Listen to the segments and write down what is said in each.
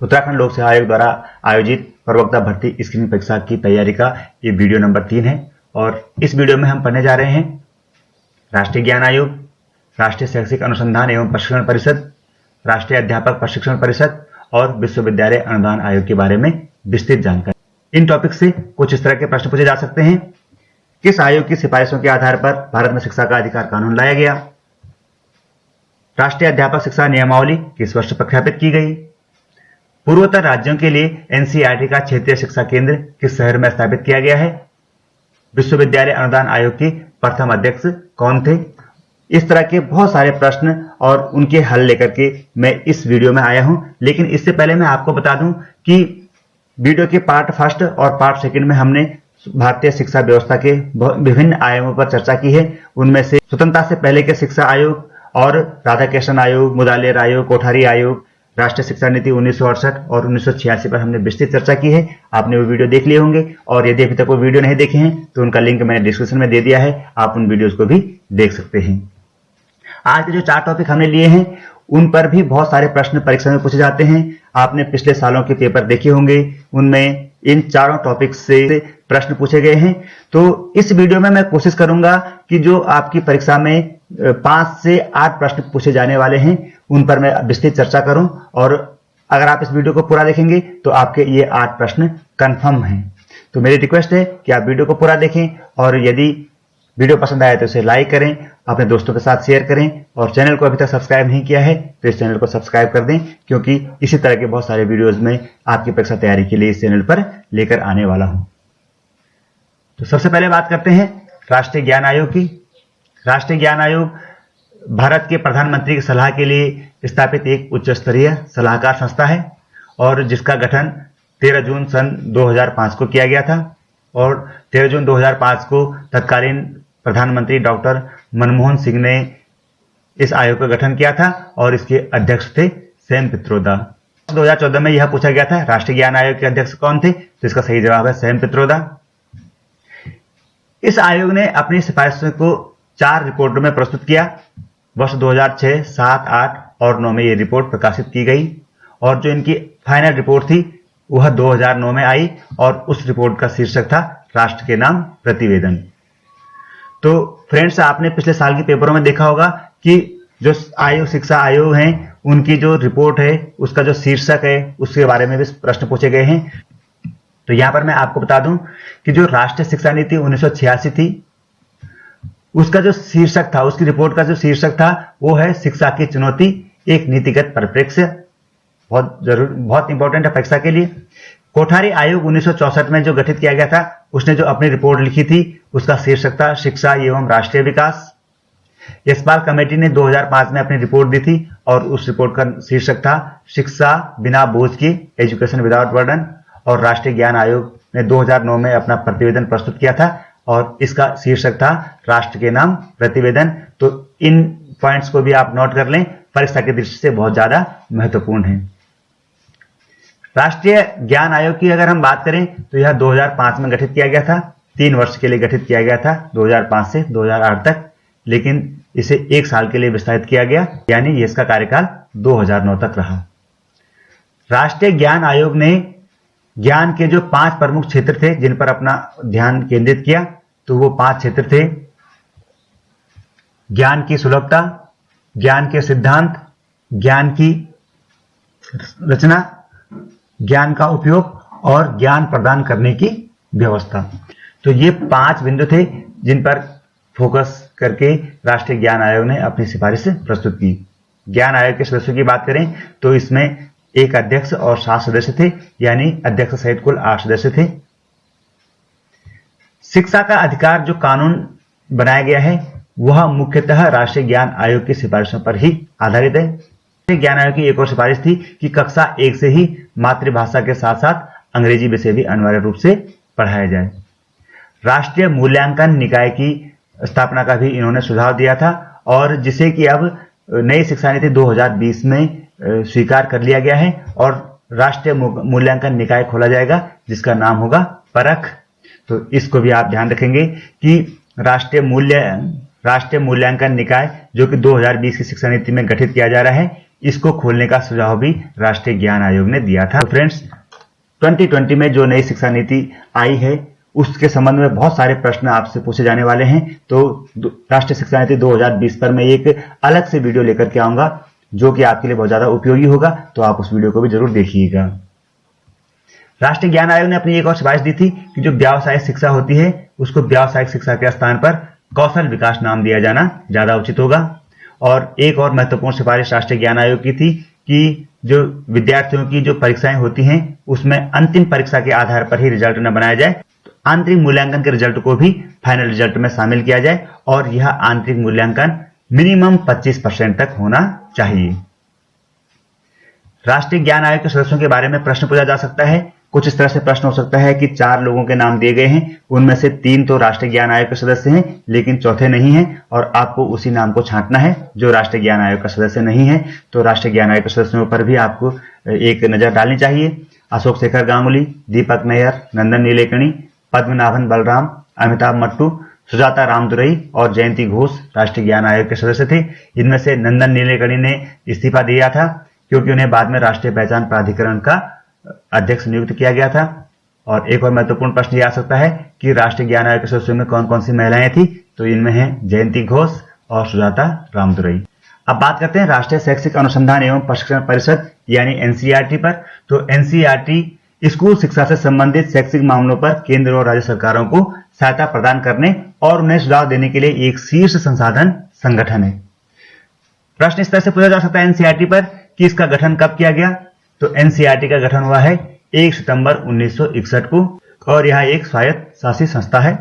उत्तराखंड लोक सेवा आयोग द्वारा आयोजित प्रवक्ता भर्ती स्क्रीनिंग परीक्षा की तैयारी का ये वीडियो नंबर 3 है और इस वीडियो में हम पढ़ने जा रहे हैं राष्ट्रीय ज्ञान आयोग, राष्ट्रीय शैक्षिक अनुसंधान एवं प्रशिक्षण परिषद, राष्ट्रीय अध्यापक प्रशिक्षण परिषद और विश्वविद्यालय अनुदान आयोग के बारे में विस्तृत जानकारी। इन टॉपिक से कुछ इस तरह के प्रश्न पूछे जा सकते हैं। किस आयोग की सिफारिशों के आधार पर भारत में शिक्षा का अधिकार कानून लाया गया? राष्ट्रीय अध्यापक शिक्षा नियमावली किस वर्ष प्रख्यापित की गई? पूर्वोत्तर राज्यों के लिए एनसीईआरटी का क्षेत्रीय शिक्षा केंद्र किस शहर में स्थापित किया गया है? विश्वविद्यालय अनुदान आयोग के प्रथम अध्यक्ष कौन थे? इस तरह के बहुत सारे प्रश्न और उनके हल लेकर के मैं इस वीडियो में आया हूं। लेकिन इससे पहले मैं आपको बता दूं कि वीडियो के पार्ट फर्स्ट और पार्ट सेकंड में हमने भारतीय शिक्षा व्यवस्था के विभिन्न आयामों पर चर्चा की है। उनमें से स्वतंत्रता से पहले के शिक्षा आयोग और राधाकृष्णन आयोग, मुदालियर आयोग, कोठारी आयोग, राष्ट्रीय शिक्षा नीति 1968 और 1986 पर हमने विस्तृत चर्चा की है। आपने वो वीडियो देख लिए होंगे और यदि अभी तक वो वीडियो नहीं देखे हैं तो उनका लिंक मैंने डिस्क्रिप्शन में दे दिया है, आप उन वीडियोस को भी देख सकते हैं। आज के जो 4 टॉपिक हमने लिए हैं उन पर भी बहुत सारे प्रश्न परीक्षा में पूछे जाते हैं। आपने पिछले सालों के पेपर देखे होंगे, उनमें इन चारों टॉपिक से प्रश्न पूछे गए हैं। तो इस वीडियो में मैं कोशिश करूंगा कि जो आपकी परीक्षा में 5 से 8 प्रश्न पूछे जाने वाले हैं उन पर मैं विस्तृत चर्चा करूं और अगर आप इस वीडियो को पूरा देखेंगे तो आपके ये 8 प्रश्न कंफर्म हैं। तो मेरी रिक्वेस्ट है कि आप वीडियो को पूरा देखें और यदि वीडियो पसंद आए तो इसे लाइक करें, अपने दोस्तों के साथ शेयर करें और चैनल को अभी तक सब्सक्राइब नहीं किया है तो इस चैनल को सब्सक्राइब कर दें, क्योंकि इसी तरह के बहुत सारे वीडियोज में आपकी परीक्षा तैयारी के लिए इस चैनल पर लेकर आने वाला हूं। तो सबसे पहले बात करते हैं राष्ट्रीय ज्ञान आयोग की। राष्ट्रीय ज्ञान आयोग भारत के प्रधानमंत्री की सलाह के लिए स्थापित एक उच्च स्तरीय सलाहकार संस्था है और जिसका गठन 13 जून सन 2005 को किया गया था और 13 जून 2005 को तत्कालीन प्रधानमंत्री डॉक्टर मनमोहन सिंह ने इस आयोग का गठन किया था और इसके अध्यक्ष थे सैम पित्रोदा। 2014 में यह पूछा गया था राष्ट्रीय ज्ञान आयोग के अध्यक्ष कौन थे, तो इसका सही जवाब है सैम पित्रोदा। इस आयोग ने अपनी सिफारिशों को 4 रिपोर्टों में प्रस्तुत किया। वर्ष 2006, 7, 8 और 9 में ये रिपोर्ट प्रकाशित की गई और जो इनकी फाइनल रिपोर्ट थी वह 2009 में आई और उस रिपोर्ट का शीर्षक था राष्ट्र के नाम प्रतिवेदन। तो फ्रेंड्स, आपने पिछले साल के पेपरों में देखा होगा कि जो आयोग शिक्षा आयोग हैं उनकी जो रिपोर्ट है उसका जो शीर्षक है उसके बारे में भी प्रश्न पूछे गए हैं। तो यहां पर मैं आपको बता दूं कि जो राष्ट्रीय शिक्षा नीति 1986 थी उसका जो शीर्षक था, उसकी रिपोर्ट का जो शीर्षक था वो है शिक्षा की चुनौती, एक नीतिगत परिप्रेक्ष्य। बहुत इंपॉर्टेंट है परीक्षा के लिए। कोठारी आयोग 1964 में जो गठित किया गया था उसने जो अपनी रिपोर्ट लिखी थी उसका शीर्षक था शिक्षा एवं राष्ट्रीय विकास। यशपाल कमेटी ने 2005 में अपनी रिपोर्ट दी थी और उस रिपोर्ट का शीर्षक था शिक्षा बिना बोझ की, एजुकेशन विदाउट बर्डन। और राष्ट्रीय ज्ञान आयोग ने 2009 में अपना प्रतिवेदन प्रस्तुत किया था और इसका शीर्षक था राष्ट्र के नाम प्रतिवेदन। तो इन पॉइंट्स को भी आप नोट कर लें, परीक्षा की दृष्टि से बहुत ज्यादा महत्वपूर्ण है। राष्ट्रीय ज्ञान आयोग की अगर हम बात करें तो यह 2005 में गठित किया गया था, 3 वर्ष के लिए गठित किया गया था 2005 से 2008 तक, लेकिन इसे 1 साल के लिए विस्तारित किया गया, यानी इसका कार्यकाल 2009 तक रहा। राष्ट्रीय ज्ञान आयोग ने ज्ञान के जो 5 प्रमुख क्षेत्र थे जिन पर अपना ध्यान केंद्रित किया, तो वो 5 क्षेत्र थे ज्ञान की सुलभता, ज्ञान के सिद्धांत, ज्ञान की रचना, ज्ञान का उपयोग और ज्ञान प्रदान करने की व्यवस्था। तो ये 5 बिंदु थे जिन पर फोकस करके राष्ट्रीय ज्ञान आयोग ने अपनी सिफारिश प्रस्तुत की। ज्ञान आयोग के सदस्यों की बात करें तो इसमें एक अध्यक्ष और 7 सदस्य थे, यानी अध्यक्ष सहित कुल 8 सदस्य थे। शिक्षा का अधिकार जो कानून बनाया गया है वह मुख्यतः राष्ट्रीय ज्ञान आयोग की सिफारिशों पर ही आधारित है। राष्ट्रीय ज्ञान आयोग की एक और सिफारिश थी कि कक्षा 1 से ही मातृभाषा के साथ साथ अंग्रेजी विषय भी अनिवार्य रूप से पढ़ाया जाए। राष्ट्रीय मूल्यांकन निकाय की स्थापना का भी इन्होंने सुझाव दिया था और जिसे कि अब नई शिक्षा नीति 2020 में स्वीकार कर लिया गया है और राष्ट्रीय मूल्यांकन निकाय खोला जाएगा जिसका नाम होगा परख। तो इसको भी आप ध्यान रखेंगे कि राष्ट्रीय मूल्यांकन निकाय जो कि 2020 की शिक्षा नीति में गठित किया जा रहा है, इसको खोलने का सुझाव भी राष्ट्रीय ज्ञान आयोग ने दिया था। तो फ्रेंड्स, 2020 में जो नई शिक्षा नीति आई है उसके संबंध में बहुत सारे प्रश्न आपसे पूछे जाने वाले हैं। तो राष्ट्रीय शिक्षा नीति 2020 पर मैं एक अलग से वीडियो लेकर के आऊंगा जो कि आपके लिए बहुत ज्यादा उपयोगी होगा, तो आप उस वीडियो को भी जरूर देखिएगा। राष्ट्रीय ज्ञान आयोग ने अपनी एक और सिफारिश दी थी कि जो व्यावसायिक शिक्षा होती है उसको व्यावसायिक शिक्षा के स्थान पर कौशल विकास नाम दिया जाना ज्यादा उचित होगा। और एक और महत्वपूर्ण सिफारिश राष्ट्रीय ज्ञान आयोग की थी कि जो विद्यार्थियों की जो परीक्षाएं होती हैं उसमें अंतिम परीक्षा के आधार पर ही रिजल्ट न बनाया जाए, तो आंतरिक मूल्यांकन के रिजल्ट को भी फाइनल रिजल्ट में शामिल किया जाए और यह आंतरिक मूल्यांकन मिनिमम 25% तक होना चाहिए। राष्ट्रीय ज्ञान आयोग के सदस्यों के बारे में प्रश्न पूछा जा सकता है। कुछ इस तरह से प्रश्न हो सकता है कि 4 लोगों के नाम दिए गए हैं, उनमें से 3 तो राष्ट्रीय ज्ञान आयोग के सदस्य हैं लेकिन चौथे नहीं हैं और आपको उसी नाम को छांटना है जो राष्ट्रीय ज्ञान आयोग का सदस्य नहीं है। तो राष्ट्रीय ज्ञान आयोग के सदस्यों पर भी आपको एक नजर डालनी चाहिए। अशोक शेखर गांगुली, दीपक नैयर, नंदन नीलेकणी, पद्मनाभन बलराम, अमिताभ मट्टू, सुजाता रामदुरई और जयंती घोष राष्ट्रीय ज्ञान आयोग के सदस्य थे। इनमें से नंदन नीलेकणी ने इस्तीफा दिया था क्योंकि उन्हें बाद में राष्ट्रीय पहचान प्राधिकरण का अध्यक्ष नियुक्त किया गया था। और एक और महत्वपूर्ण प्रश्न यह आ सकता है कि राष्ट्रीय ज्ञान आयोग के सदस्यों में कौन कौन सी महिलाएं थी, तो इनमें हैं जयंती घोष और सुजाता रामदुरई। अब बात करते हैं राष्ट्रीय शैक्षिक अनुसंधान एवं प्रशिक्षण परिषद यानी एनसीईआरटी पर। तो एनसीईआरटी स्कूल शिक्षा से संबंधित शैक्षिक मामलों पर केंद्र और राज्य सरकारों को सहायता प्रदान करने और उन्हें सुझाव देने के लिए एक शीर्ष संसाधन संगठन है। प्रश्न इस तरह से पूछा जा सकता है एनसीईआरटी पर कि इसका गठन कब किया गया। तो एनसीईआरटी का गठन हुआ है 1 सितंबर 1961 को और यह एक स्वायत्त शासित संस्था है।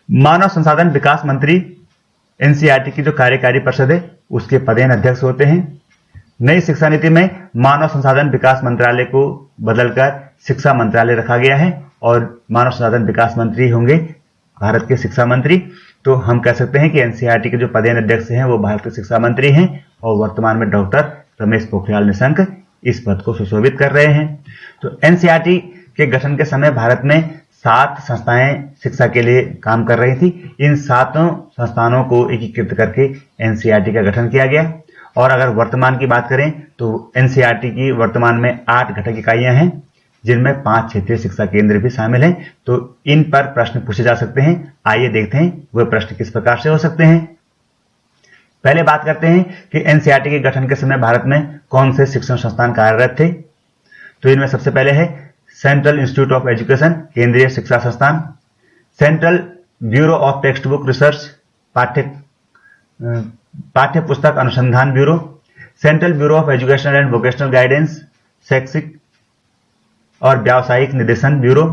मानव संसाधन विकास मंत्री एनसीईआरटी की जो कार्यकारी परिषद है उसके पदेन अध्यक्ष होते हैं। नई शिक्षा नीति में मानव संसाधन विकास मंत्रालय को बदलकर शिक्षा मंत्रालय रखा गया है और मानव संसाधन विकास मंत्री होंगे भारत के शिक्षा मंत्री। तो हम कह सकते हैं कि एनसीईआरटी के जो पदेन अध्यक्ष हैं वो भारत के शिक्षा मंत्री हैं और वर्तमान में डॉक्टर रमेश पोखरियाल निशंक इस पद को सुशोभित कर रहे हैं। तो एनसीईआरटी के गठन के समय भारत में 7 संस्थाएं शिक्षा के लिए काम कर रही थी। इन 7 संस्थानों को एकीकृत करके एनसीईआरटी का गठन किया गया। और अगर वर्तमान की बात करें तो एनसीईआरटी की वर्तमान में 8 घटक इकाइयां हैं जिनमें 5 क्षेत्रीय शिक्षा केंद्र भी शामिल हैं। तो इन पर प्रश्न पूछे जा सकते हैं। आइए देखते हैं वह प्रश्न किस प्रकार से हो सकते हैं। पहले बात करते हैं कि एनसीईआरटी के गठन के समय भारत में कौन से शिक्षण संस्थान कार्यरत थे। तो इनमें सबसे पहले है सेंट्रल इंस्टीट्यूट ऑफ एजुकेशन केंद्रीय शिक्षा संस्थान, central bureau of textbook research पाठ्य पुस्तक अनुसंधान ब्यूरो, central bureau of educational and vocational guidance शैक्षिक और व्यावसायिक निर्देशन ब्यूरो,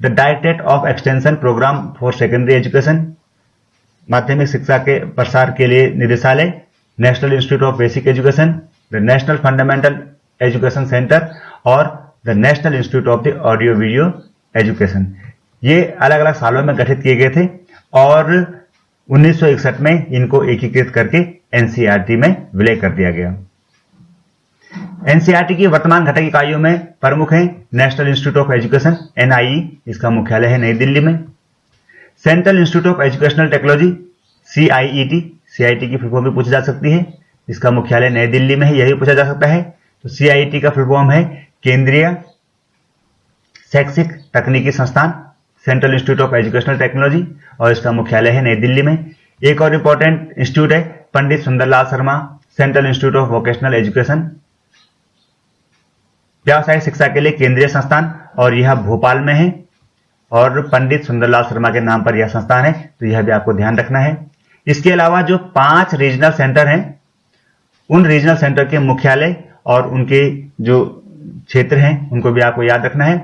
the directorate of extension programme for secondary education माध्यमिक शिक्षा के प्रसार के लिए निदेशालय, national institute of basic education, the national fundamental education centre और the national institute of the audio video education. ये अलग अलग सालों में गठित किए गए थे और 1961 में इनको एकीकृत करके एनसीईआरटी में विलय कर दिया गया। एनसीईआरटी की वर्तमान घटक इकाइयों में प्रमुख हैं नेशनल इंस्टीट्यूट ऑफ एजुकेशन एनआईई, इसका मुख्यालय है नई दिल्ली में, central institute of educational technology CIET, CIT की फुल फॉर्म भी पूछी जा सकती है, इसका मुख्यालय नई दिल्ली में है, यही पूछा जा सकता है। तो सीआईईटी का फुल फॉर्म है केंद्रीय शैक्षिक तकनीकी संस्थान, central institute of educational technology और इसका मुख्यालय है नई दिल्ली में। एक और इंपॉर्टेंट इंस्टीट्यूट है Pandit Sundarlal Sharma central institute of vocational education व्यावसायिक शिक्षा के लिए केंद्रीय संस्थान और यह भोपाल में है और पंडित सुंदरलाल शर्मा के नाम पर यह संस्थान है, तो यह भी आपको ध्यान रखना है। इसके अलावा जो 5 रीजनल सेंटर हैं उन रीजनल सेंटर के मुख्यालय और उनके जो क्षेत्र हैं उनको भी आपको याद रखना है।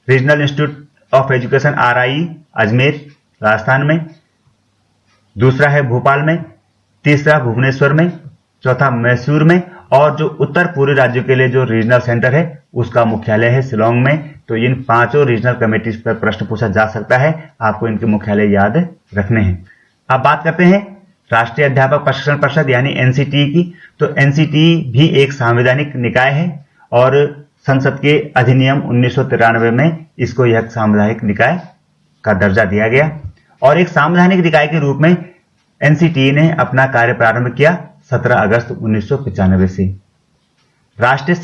Regional institute of education RI Ajmer Rajasthan में, दूसरा है भोपाल में, तीसरा भुवनेश्वर में, चौथा मैसूर में और जो उत्तर पूर्वी राज्यों के लिए जो रीजनल सेंटर है उसका मुख्यालय है शिलोंग में। तो इन 5 रीजनल कमेटीज पर प्रश्न पूछा जा सकता है, आपको इनके मुख्यालय याद रखने हैं। अब बात करते हैं राष्ट्रीय अध्यापक प्रशिक्षण परिषद यानी एनसीटीई की। तो एनसीटीई भी एक संवैधानिक निकाय है और संसद के अधिनियम 1993 में इसको यह सामुदायिक निकाय का दर्जा दिया गया और एक सामुदायिक निकाय के रूप में एनसीटीई ने अपना कार्य प्रारंभ किया 17 अगस्त 1995 से। राष्ट्रीय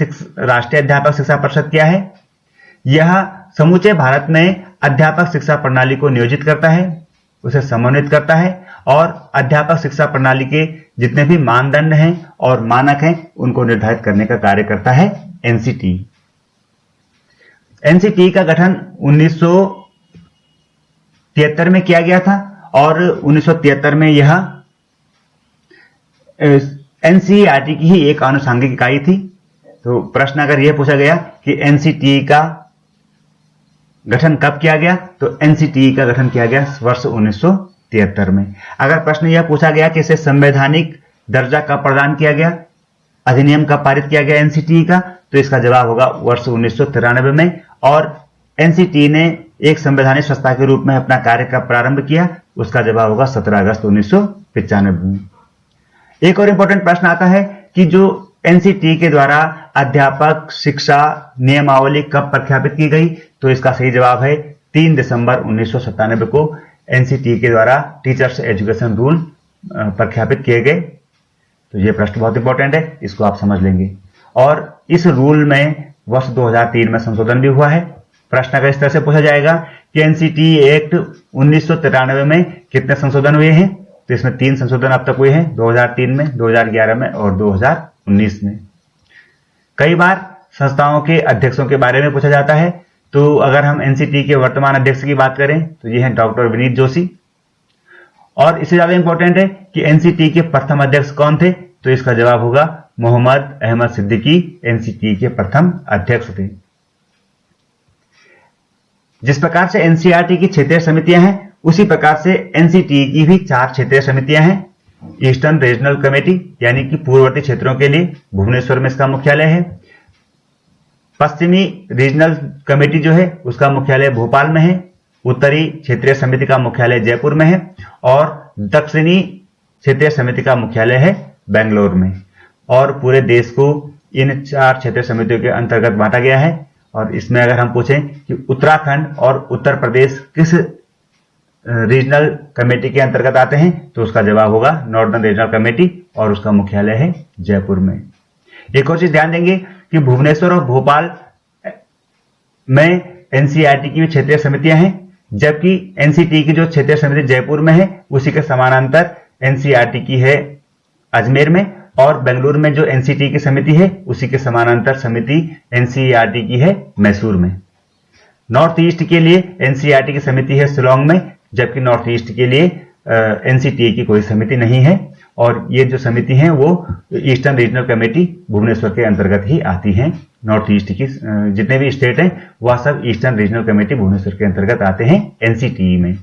अध्यापक शिक्षा परिषद क्या है? यह समूचे भारत में अध्यापक शिक्षा प्रणाली को नियोजित करता है, उसे समन्वित करता है और अध्यापक शिक्षा प्रणाली के जितने भी मानदंड हैं और मानक हैं उनको निर्धारित करने का कार्य करता है एनसीटी। एनसीटी का गठन 1973 में किया गया था और 1973 में यह एनसीईआरटी की ही एक आनुषंगिक इकाई थी। तो प्रश्न अगर यह पूछा गया कि एनसीटी का गठन कब किया गया, तो एनसीटी का गठन किया गया वर्ष 1973 में। अगर प्रश्न यह पूछा गया कि इसे संवैधानिक दर्जा कब प्रदान किया गया, अधिनियम कब पारित किया गया एनसीटी का, तो इसका जवाब होगा वर्ष 1993 में। और एनसीटी ने एक संवैधानिक संस्था के रूप में अपना कार्य कब प्रारंभ किया, उसका जवाब होगा 17 अगस्त 1995 में। एक और इंपॉर्टेंट प्रश्न आता है कि जो एनसीटी के द्वारा अध्यापक शिक्षा नियमावली कब प्रख्यापित की गई, तो इसका सही जवाब है 3 दिसंबर 1997 को एनसीटी के द्वारा टीचर्स एजुकेशन रूल प्रख्यापित किए गए। तो ये प्रश्न बहुत इंपॉर्टेंट है, इसको आप समझ लेंगे। और इस रूल में वर्ष 2003 में संशोधन भी हुआ है। प्रश्न अगर इस तरह से पूछा जाएगा कि एनसीटी एक्ट 1993 में कितने संशोधन हुए हैं, तो इसमें 3 संशोधन अब तक हुए हैं, 2003 में, 2011 में और 2019 में। कई बार संस्थाओं के अध्यक्षों के बारे में पूछा जाता है। तो अगर हम एनसीटी के वर्तमान अध्यक्ष की बात करें तो ये हैं डॉक्टर विनीत जोशी। और इससे ज्यादा इंपॉर्टेंट है कि एनसीटी के प्रथम अध्यक्ष कौन थे, तो इसका जवाब होगा मोहम्मद अहमद सिद्दीकी एनसीटी के प्रथम अध्यक्ष थे। जिस प्रकार से एनसीईआरटी की क्षेत्रीय समितियां हैं, उसी प्रकार से एनसीटी की भी 4 क्षेत्रीय समितियां हैं। ईस्टर्न रीजनल कमेटी यानी कि पूर्ववर्ती क्षेत्रों के लिए भुवनेश्वर में इसका मुख्यालय है। पश्चिमी रीजनल कमेटी जो है उसका मुख्यालय भोपाल में है। उत्तरी क्षेत्रीय समिति का मुख्यालय जयपुर में है और दक्षिणी क्षेत्रीय समिति का मुख्यालय है बेंगलोर में। और पूरे देश को इन 4 क्षेत्रीय समितियों के अंतर्गत बांटा गया है। और इसमें अगर हम पूछें कि उत्तराखंड और उत्तर प्रदेश किस रीजनल कमेटी के अंतर्गत आते हैं, तो उसका जवाब होगा नॉर्दर्न रीजनल कमेटी और उसका मुख्यालय है जयपुर में। एक और चीज ध्यान देंगे कि भुवनेश्वर और भोपाल में एनसीईआरटी की भी क्षेत्रीय समितियां हैं, जबकि एनसीटी की जो क्षेत्रीय समिति जयपुर में है उसी के समानांतर एनसीईआरटी की है अजमेर में। और बेंगलुरु में जो एनसीटी की समिति है उसी के समानांतर समिति एनसीईआरटी की है मैसूर में। नॉर्थ ईस्ट के लिए एनसीईआरटी की समिति है शिलोंग में, जबकि नॉर्थ ईस्ट के लिए एनसीटी की कोई समिति नहीं है। और ये जो समिति हैं वो ईस्टर्न रीजनल कमेटी भुवनेश्वर के अंतर्गत ही आती हैं। नॉर्थ ईस्ट की जितने भी स्टेट हैं वह सब ईस्टर्न रीजनल कमेटी भुवनेश्वर के अंतर्गत आते हैं एनसीटी में।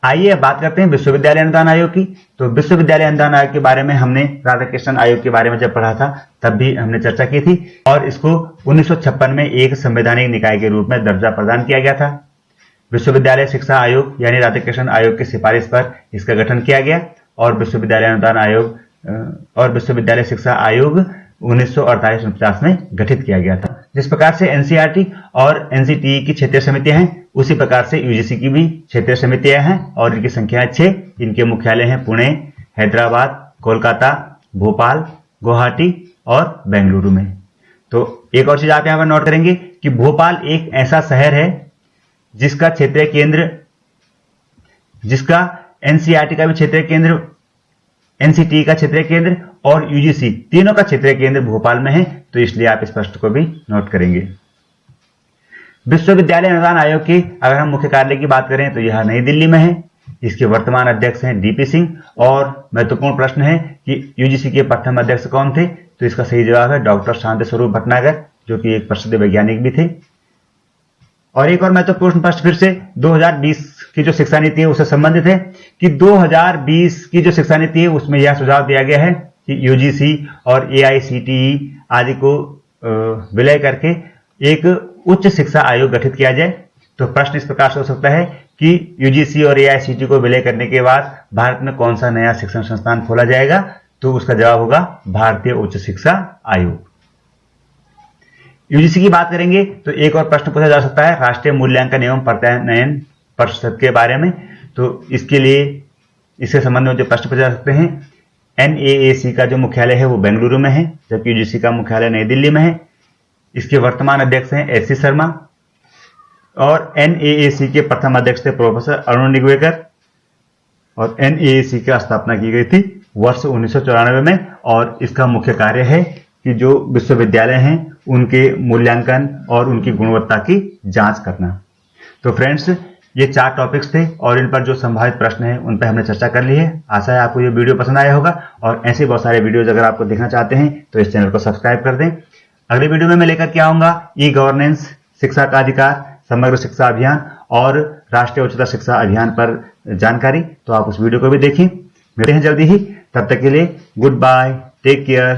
आइए अब बात करते हैं विश्वविद्यालय अनुदान आयोग की। तो विश्वविद्यालय अनुदान आयोग के बारे में हमने राधाकृष्णन आयोग के बारे में जब पढ़ा था तब भी हमने चर्चा की थी और इसको 1956 में एक संवैधानिक निकाय के रूप में दर्जा प्रदान किया गया था। विश्वविद्यालय शिक्षा आयोग यानी राधाकृष्णन आयोग की सिफारिश पर इसका गठन किया गया और विश्वविद्यालय अनुदान आयोग और विश्वविद्यालय शिक्षा आयोग 1948-49 में गठित किया गया था। जिस प्रकार से एनसीईआरटी और एनसीटी की क्षेत्रीय समितियां हैं उसी प्रकार से यूजीसी की भी क्षेत्रीय समितियां हैं और इनकी संख्या 6। इनके मुख्यालय हैं पुणे, हैदराबाद, कोलकाता, भोपाल, गुवाहाटी और बेंगलुरु में। तो एक और चीज आप यहां पर नोट करेंगे कि भोपाल एक ऐसा शहर है जिसका क्षेत्रीय केंद्र, जिसका एनसीईआरटी का भी क्षेत्रीय केंद्र, एनसीटी का क्षेत्रीय केंद्र और यूजीसी तीनों का क्षेत्रीय केंद्र भोपाल में है। तो इसलिए आप इस प्रश्न को भी नोट करेंगे। विश्वविद्यालय अनुदान आयोग की अगर हम मुख्य कार्यालय की बात करें तो यह नई दिल्ली में है। इसके वर्तमान अध्यक्ष हैं डीपी सिंह। और महत्वपूर्ण प्रश्न है कि यूजीसी के प्रथम अध्यक्ष कौन थे, तो इसका सही जवाब है डॉक्टर शांति स्वरूप भटनागर, जो कि एक प्रसिद्ध वैज्ञानिक भी थे। और एक और महत्वपूर्ण प्रश्न फिर से 2020 की जो शिक्षा नीति है उससे संबंधित है कि 2020 की जो शिक्षा नीति है उसमें यह सुझाव दिया गया है कि यूजीसी और एआईसीटीई आदि को विलय करके एक उच्च शिक्षा आयोग गठित किया जाए। तो प्रश्न इस प्रकार से हो सकता है कि यूजीसी और एआईसीटीई को विलय करने के बाद भारत में कौन सा नया शिक्षण संस्थान खोला जाएगा, तो उसका जवाब होगा भारतीय उच्च शिक्षा आयोग। यूजीसी की बात करेंगे तो एक और प्रश्न पूछा जा सकता है राष्ट्रीय मूल्यांकन एवं प्रत्यायन परिषद के बारे में। तो इसके लिए इसके संबंध में जो प्रश्न पूछे जा सकते हैं, NAAC का जो मुख्यालय है वो बेंगलुरु में है, जबकि UGC का मुख्यालय नई दिल्ली में है। इसके वर्तमान अध्यक्ष हैं SC शर्मा और NAAC के प्रथम अध्यक्ष थे प्रोफेसर अरुण निगवेकर और NAAC की स्थापना की गई थी वर्ष 1994 में और इसका मुख्य कार्य है कि जो विश्वविद्यालय हैं उनके मूल्यांकन और उनकी गुणवत्ता की जांच करना। तो फ्रेंड्स, ये 4 टॉपिक्स थे और इन पर जो संभावित प्रश्न हैं उन पर हमने चर्चा कर ली है। आशा है आपको ये वीडियो पसंद आया होगा और ऐसे बहुत सारे वीडियोज अगर आपको देखना चाहते हैं तो इस चैनल को सब्सक्राइब कर दें। अगले वीडियो में मैं लेकर के आऊंगा ई-गवर्नेंस, शिक्षा का अधिकार, समग्र शिक्षा अभियान और राष्ट्रीय उच्चतर शिक्षा अभियान पर जानकारी। तो आप उस वीडियो को भी देखें। मिलते हैं जल्दी ही, तब तक के लिए गुड बाय, टेक केयर।